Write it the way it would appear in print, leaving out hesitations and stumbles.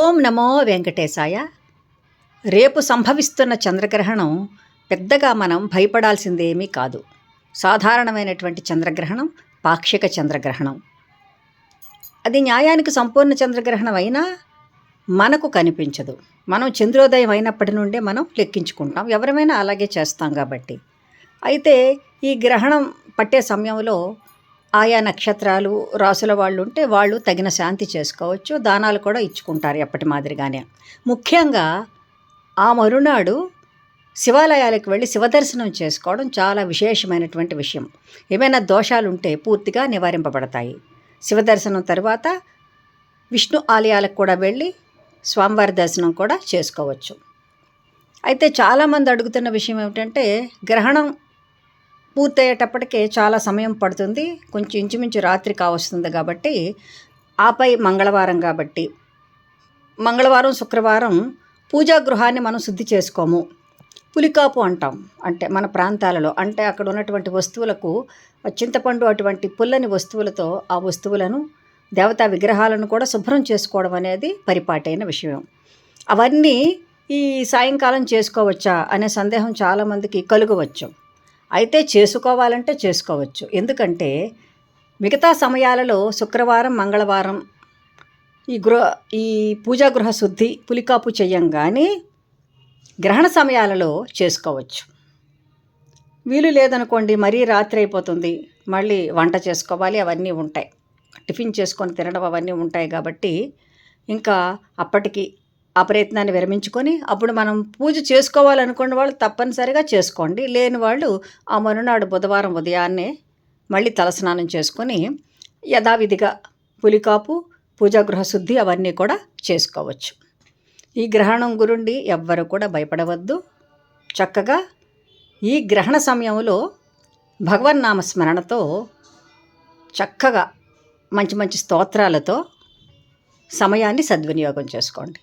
ఓం నమో వెంకటేశాయ. రేపు సంభవిస్తున్న చంద్రగ్రహణం పెద్దగా మనం భయపడాల్సిందేమీ కాదు. సాధారణమైనటువంటి చంద్రగ్రహణం పాక్షిక చంద్రగ్రహణం. అది న్యాయానికి సంపూర్ణ చంద్రగ్రహణం అయినా మనకు కనిపించదు. మనం చంద్రోదయం అయినప్పటి నుండే మనం లెక్కించుకుంటాం. ఎవరమైనా అలాగే చేస్తాం కాబట్టి. అయితే ఈ గ్రహణం పట్టే సమయంలో ఆయా నక్షత్రాలు రాసుల వాళ్ళు ఉంటే వాళ్ళు తగిన శాంతి చేసుకోవచ్చు. దానాలు కూడా ఇచ్చుకుంటారు ఎప్పటి మాదిరిగానే. ముఖ్యంగా ఆ మరునాడు శివాలయాలకు వెళ్ళి శివదర్శనం చేసుకోవడం చాలా విశేషమైనటువంటి విషయం. ఏమైనా దోషాలుంటే పూర్తిగా నివారింపబడతాయి. శివదర్శనం తర్వాత విష్ణు ఆలయాలకు కూడా వెళ్ళి స్వామివారి దర్శనం కూడా చేసుకోవచ్చు. అయితే చాలామంది అడుగుతున్న విషయం ఏమిటంటే, గ్రహణం పూర్తయ్యేటప్పటికే చాలా సమయం పడుతుంది, కొంచెం ఇంచుమించు రాత్రి కావస్తుంది కాబట్టి, ఆపై మంగళవారం కాబట్టి మంగళవారం శుక్రవారం పూజా గృహాన్ని మనం శుద్ధి చేసుకోము. పులికాపు అంటాం. అంటే మన ప్రాంతాలలో అంటే అక్కడ ఉన్నటువంటి వస్తువులకు చింతపండు అటువంటి పుల్లని వస్తువులతో ఆ వస్తువులను దేవతా విగ్రహాలను కూడా శుభ్రం చేసుకోవడం అనేది పరిపాటైన విషయం. అవన్నీ ఈ సాయంకాలం చేసుకోవచ్చా అనే సందేహం చాలామందికి కలుగవచ్చు. అయితే చేసుకోవాలంటే చేసుకోవచ్చు. ఎందుకంటే మిగతా సమయాలలో శుక్రవారం మంగళవారం ఈ పూజా గృహ శుద్ధి పులికాపు చెయ్యంగానే గ్రహణ సమయాలలో చేసుకోవచ్చు. వీలు లేదనుకోండి, మరీ రాత్రి అయిపోతుంది, మళ్ళీ వంట చేసుకోవాలి, అవన్నీ ఉంటాయి, టిఫిన్ చేసుకొని తినడం అవన్నీ ఉంటాయి కాబట్టి ఇంకా అప్పటికి ఆ ప్రయత్నాన్ని విరమించుకొని అప్పుడు మనం పూజ చేసుకోవాలనుకున్న వాళ్ళు తప్పనిసరిగా చేసుకోండి. లేని వాళ్ళు ఆ మరునాడు బుధవారం ఉదయాన్నే మళ్ళీ తలస్నానం చేసుకొని యథావిధిగా పులికాపు పూజాగృహ శుద్ధి అవన్నీ కూడా చేసుకోవచ్చు. ఈ గ్రహణం గురించి ఎవ్వరు కూడా భయపడవద్దు. చక్కగా ఈ గ్రహణ సమయంలో భగవన్నామస్మరణతో చక్కగా మంచి మంచి స్తోత్రాలతో సమయాన్ని సద్వినియోగం చేసుకోండి.